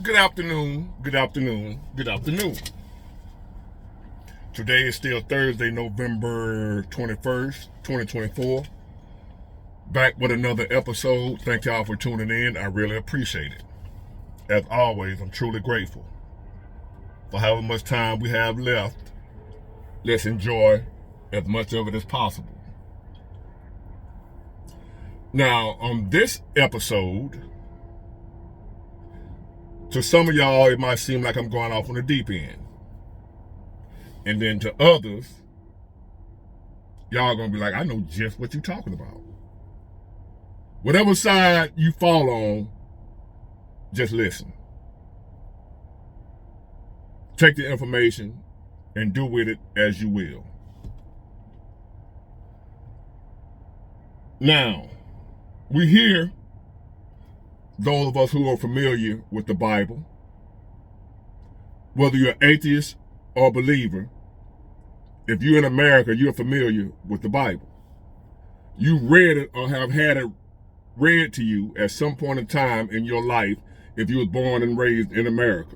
Good afternoon, good afternoon, good afternoon. Today is still Thursday, November 21st, 2024. Back with another episode. Thank y'all for tuning in. I really appreciate it. As always, I'm truly grateful for however much time we have left. Let's enjoy as much of it as possible. Now, on this episode, to some of y'all, it might seem like I'm going off on the deep end. And then to others, y'all are going to be like, I know just what you're talking about. Whatever side you fall on, just listen. Take the information and do with it as you will. Now, we hear, those of us who are familiar with the Bible, whether you're atheist or believer, if you're in America, you're familiar with the Bible. You read it or have had it read to you at some point in time in your life if you were born and raised in America.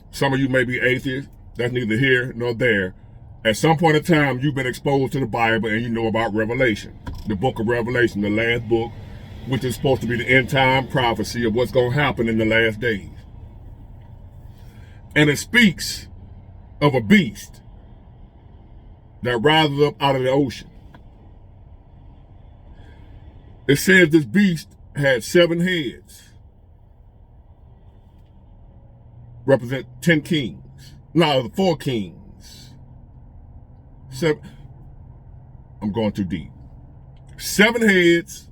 Some of you may be atheists. That's neither here nor there. At some point in time, you've been exposed to the Bible and you know about Revelation, the book of Revelation, the last book, which is supposed to be the end time prophecy of what's going to happen in the last days. And it speaks of a beast that rises up out of the ocean. It says this beast had 7 heads, represent 10 kings. No, 4 kings. 7. I'm going too deep. 7 heads,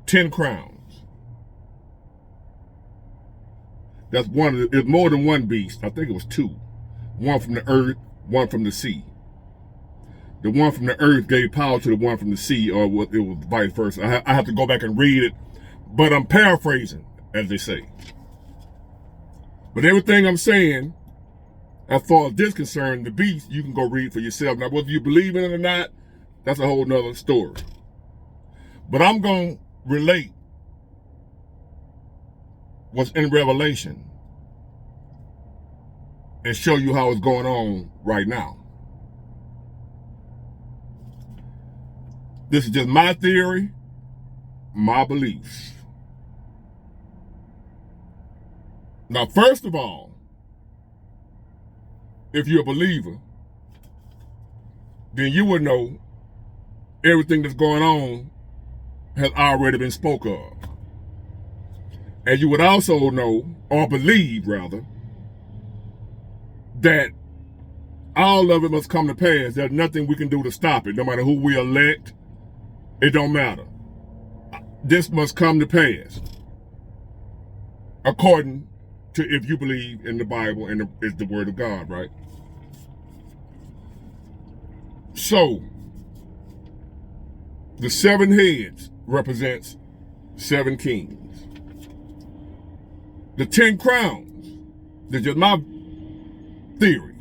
10 crowns. That's one. It's more than one beast. I think it was 2. One from the earth, one from the sea. The one from the earth gave power to the one from the sea, or it was vice versa. I have to go back and read it, but I'm paraphrasing, as they say. But everything I'm saying, as far as this concerned, the beast, you can go read for yourself. Now, whether you believe in it or not, that's a whole nother story. But I'm going to relate what's in Revelation and show you how it's going on right now. This is just my theory, my beliefs. Now, first of all, if you're a believer, then you would know everything that's going on has already been spoke of. And you would also know, or believe rather, that all of it must come to pass. There's nothing we can do to stop it. No matter who we elect, it don't matter. This must come to pass. According to, if you believe in the Bible and it's the word of God, right? So, the 7 heads represents 7 kings. The 10 crowns, that's just my theory.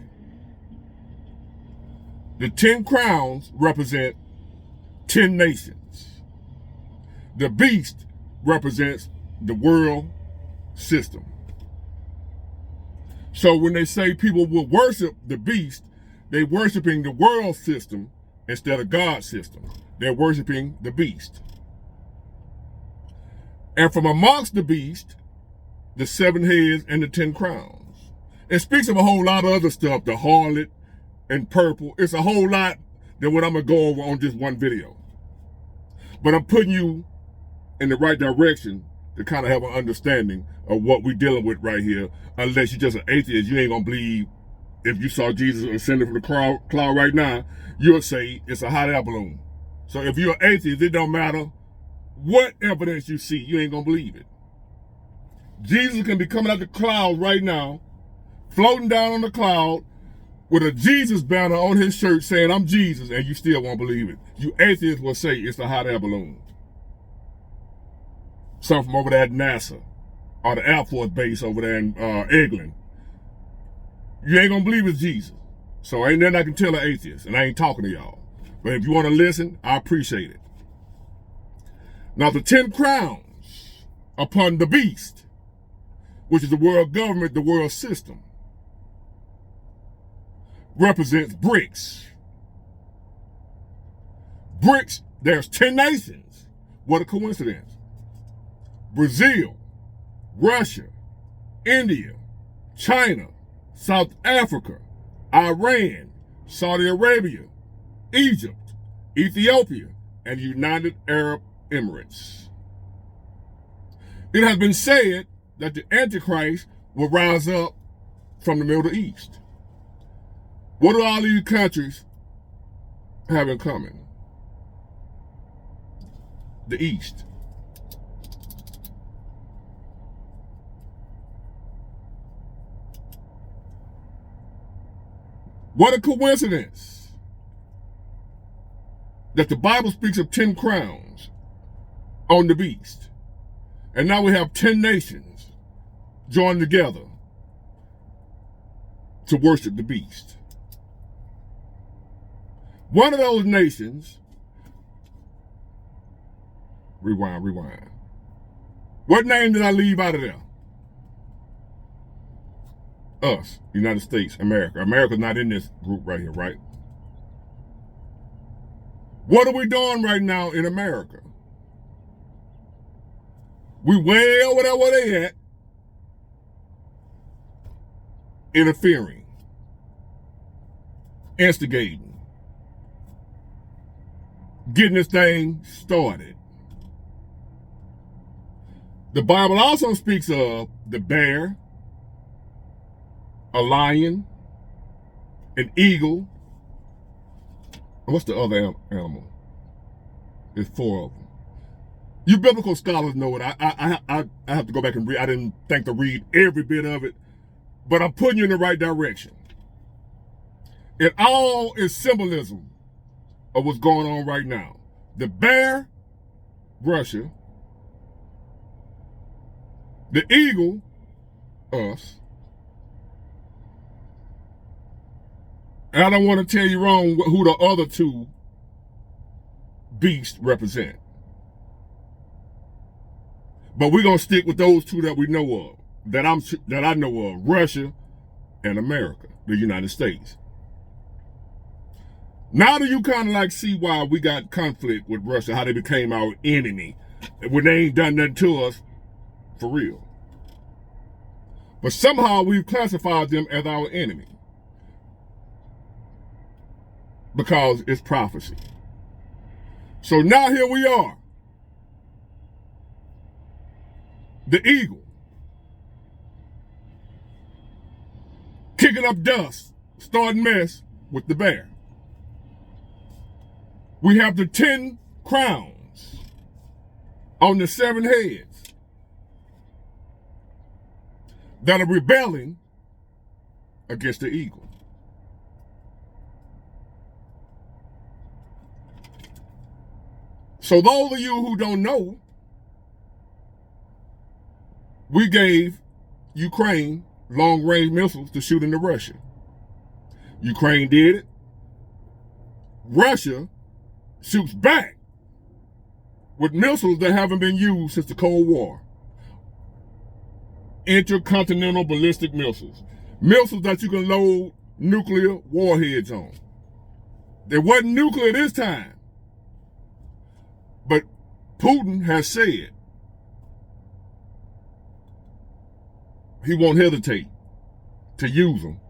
The 10 crowns represent 10 nations. The beast represents the world system. So when they say people will worship the beast, they're worshiping the world system instead of God's system. They're worshiping the beast. And from amongst the beast, the 7 heads and the 10 crowns. It speaks of a whole lot of other stuff, the harlot and purple. It's a whole lot than what I'm going to go over on just one video. But I'm putting you in the right direction to kind of have an understanding of what we're dealing with right here. Unless you're just an atheist, you ain't going to believe. If you saw Jesus ascending from the cloud right now, you'll say it's a hot air balloon. So if you're an atheist, it don't matter what evidence you see, you ain't going to believe it. Jesus can be coming out the cloud right now, floating down on the cloud with a Jesus banner on his shirt saying, I'm Jesus, and you still won't believe it. You atheists will say it's a hot air balloon. Some from over there at NASA or the Air Force Base over there in England. You ain't gonna believe it's Jesus. So ain't nothing I can tell an atheist, and I ain't talking to y'all. But if you want to listen, I appreciate it. Now the 10 crowns upon the beast, which is the world government, the world system, represents BRICS. BRICS, there's 10 nations. What a coincidence. Brazil, Russia, India, China, South Africa, Iran, Saudi Arabia, Egypt, Ethiopia, and United Arab Emirates. It has been said that the Antichrist will rise up from the Middle East. What do all these countries have in common? The East. What a coincidence that the Bible speaks of 10 crowns on the beast. And now we have 10 nations joined together to worship the beast. One of those nations, rewind. What name did I leave out of there? Us, United States, America. America's not in this group right here, right? What are we doing right now in America? We way over there where they at, interfering, instigating, getting this thing started. The Bible also speaks of the bear, a lion, an eagle. What's the other animal? There's 4 of them. You biblical scholars know it. I have to go back and read. I didn't think to read every bit of it, but I'm putting you in the right direction. It all is symbolism of what's going on right now. The bear, Russia. The eagle, us. And I don't want to tell you wrong who the other 2 beasts represent. But we're going to stick with those 2 that we know of, that I know of, Russia and America, the United States. Now do you kind of like see why we got conflict with Russia, how they became our enemy, when they ain't done nothing to us for real. But somehow we've classified them as our enemy because it's prophecy. So now here we are. The eagle, kicking up dust, starting mess with the bear. We have the 10 crowns on the 7 heads that are rebelling against the eagle. So those of you who don't know, we gave Ukraine long-range missiles to shoot into Russia. Ukraine did it. Russia shoots back with missiles that haven't been used since the Cold War. Intercontinental ballistic missiles. Missiles that you can load nuclear warheads on. There wasn't nuclear this time. But Putin has said he won't hesitate to use them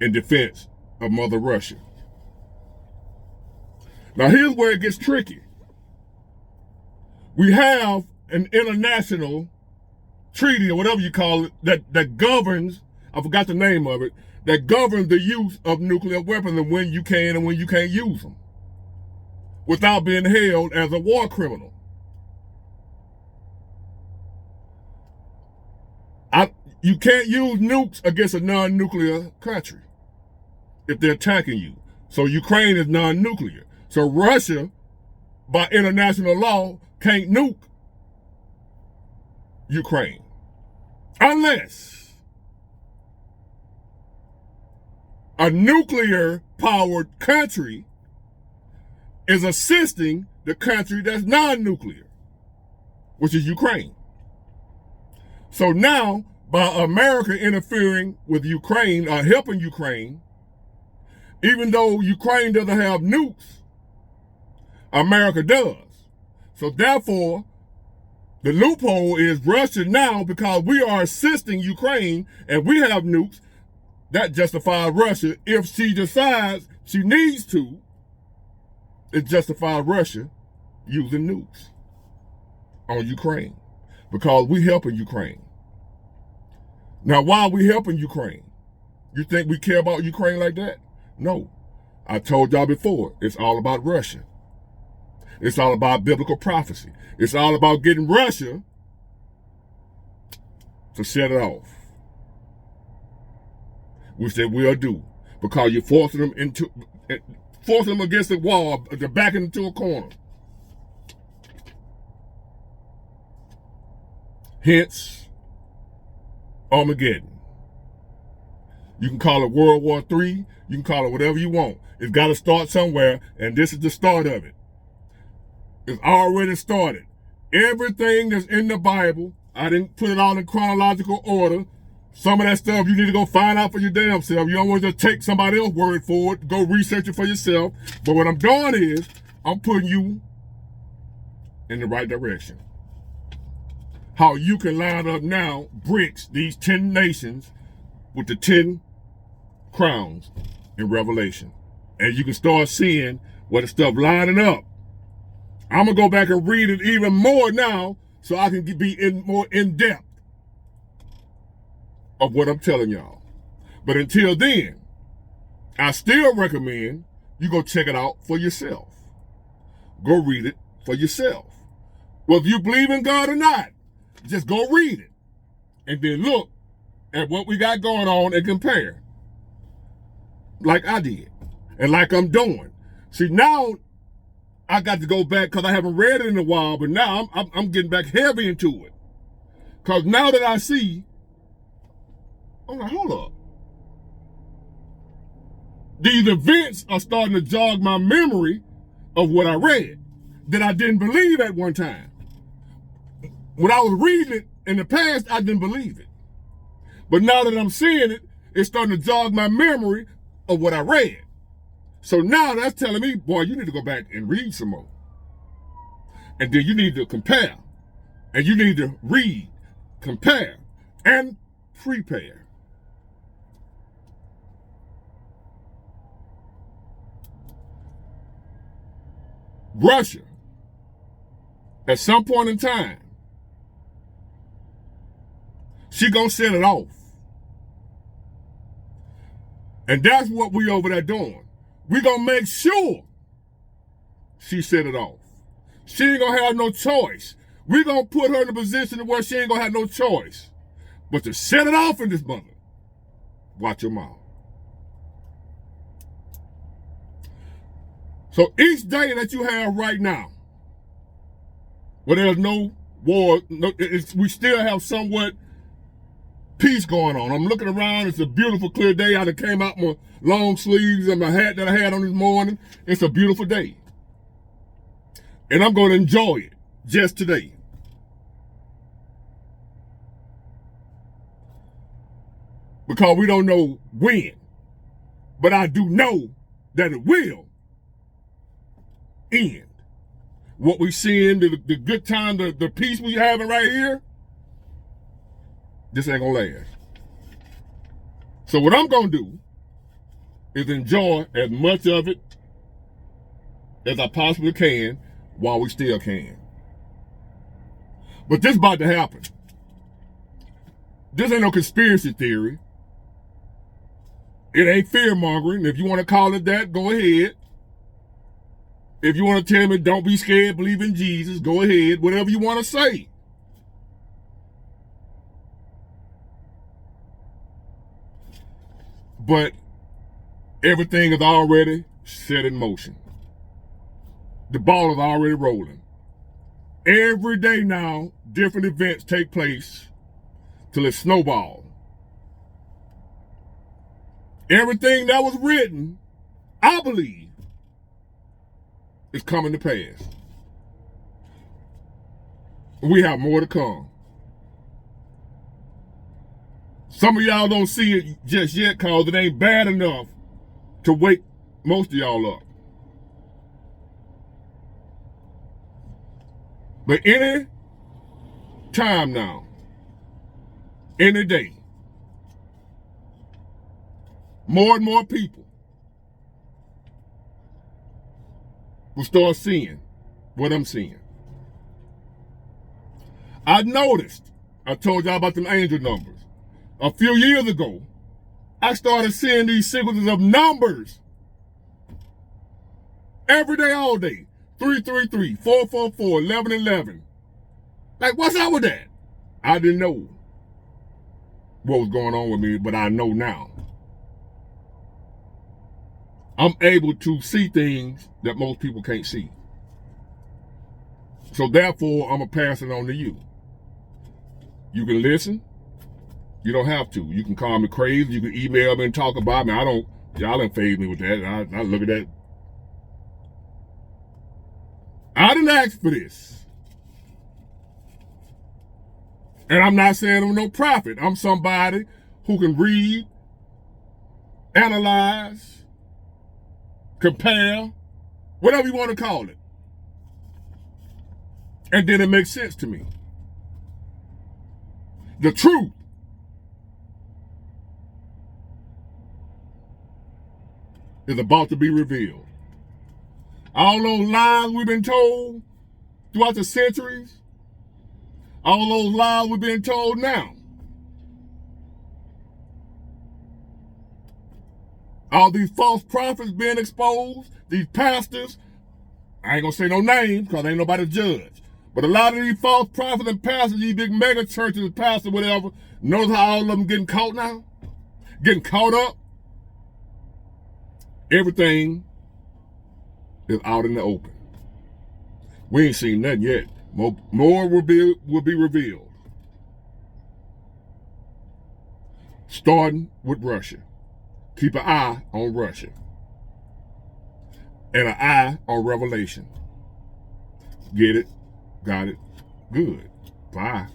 in defense of Mother Russia. Now here's where it gets tricky. We have an international treaty, or whatever you call it, that governs, I forgot the name of it, that governs the use of nuclear weapons and when you can and when you can't use them without being held as a war criminal. You can't use nukes against a non-nuclear country if they're attacking you. So Ukraine is non-nuclear. So Russia, by international law, can't nuke Ukraine unless a nuclear-powered country is assisting the country that's non-nuclear, which is Ukraine. So now, by America interfering with Ukraine or helping Ukraine, even though Ukraine doesn't have nukes, America does. So therefore, the loophole is Russia now, because we are assisting Ukraine and we have nukes. That justifies Russia. If she decides she needs to, it justifies Russia using nukes on Ukraine, because we helping Ukraine. Now, why are we helping Ukraine? You think we care about Ukraine like that? No. I told y'all before, it's all about Russia. It's all about biblical prophecy. It's all about getting Russia to shut it off, which they will do, because you're forcing them against the wall, they're backing into a corner. Hence, Armageddon. You can call it World War III. You can call it whatever you want. It's got to start somewhere, and this is the start of it. It's already started. Everything that's in the Bible, I didn't put it all in chronological order. Some of that stuff you need to go find out for your damn self. You don't want to just take somebody else's word for it. Go research it for yourself. But what I'm doing is, I'm putting you in the right direction. How you can line up now, bricks, these 10 nations with the 10 crowns in Revelation. And you can start seeing what the stuff lining up. I'm going to go back and read it even more now so I can be more in depth of what I'm telling y'all. But until then, I still recommend you go check it out for yourself. Go read it for yourself. Whether you believe in God or not, just go read it. And then look at what we got going on and compare. Like I did. And like I'm doing. See, now I got to go back, because I haven't read it in a while, but now I'm getting back heavy into it. Because now that I see, I'm like, hold up. These events are starting to jog my memory of what I read that I didn't believe at one time. When I was reading it in the past, I didn't believe it. But now that I'm seeing it, it's starting to jog my memory of what I read. So now that's telling me, boy, you need to go back and read some more. And then you need to compare. And you need to read, compare, and prepare. Russia, at some point in time, she gonna set it off. And that's what we over there doing. We gonna make sure she set it off. She ain't gonna have no choice. We gonna put her in a position where she ain't gonna have no choice but to set it off in this mother. Watch your mouth. So each day that you have right now, where there's no war, we still have somewhat peace going on. I'm looking around. It's a beautiful, clear day. I came out my long sleeves and my hat that I had on this morning. It's a beautiful day. And I'm going to enjoy it just today. Because we don't know when. But I do know that it will end. What we seeing, the good time, the peace we having right here, this ain't gonna last. So what I'm gonna do is enjoy as much of it as I possibly can while we still can. But this about to happen. This ain't no conspiracy theory. It ain't fear mongering. If you want to call it that, go ahead. If you want to tell me don't be scared, believe in Jesus, go ahead. Whatever you want to say. But everything is already set in motion. The ball is already rolling. Every day now, different events take place till it snowballs. Everything that was written, I believe, is coming to pass. We have more to come. Some of y'all don't see it just yet because it ain't bad enough to wake most of y'all up. But any time now, any day, more and more people will start seeing what I'm seeing. I noticed, I told y'all about them angel numbers. A few years ago, I started seeing these sequences of numbers every day, all day. 333, 444, 1111. Like, what's up with that? I didn't know what was going on with me, but I know now. I'm able to see things that most people can't see. So therefore, I'm going to pass it on to you. You can listen. You don't have to. You can call me crazy. You can email me and talk about me. Y'all don't phase me with that. I look at that. I didn't ask for this. And I'm not saying I'm no prophet. I'm somebody who can read, analyze, compare, whatever you want to call it. And then it makes sense to me. The truth is about to be revealed. All those lies we've been told throughout the centuries, all those lies we've been told now, all these false prophets being exposed, these pastors, I ain't gonna say no names because ain't nobody judge, but a lot of these false prophets and pastors, these big mega churches, pastors, whatever, notice how all of them getting caught now? Getting caught up? Everything is out in the open. We ain't seen nothing yet. More will be revealed. Starting with Russia. Keep an eye on Russia. And an eye on Revelation. Get it? Got it? Good. Bye.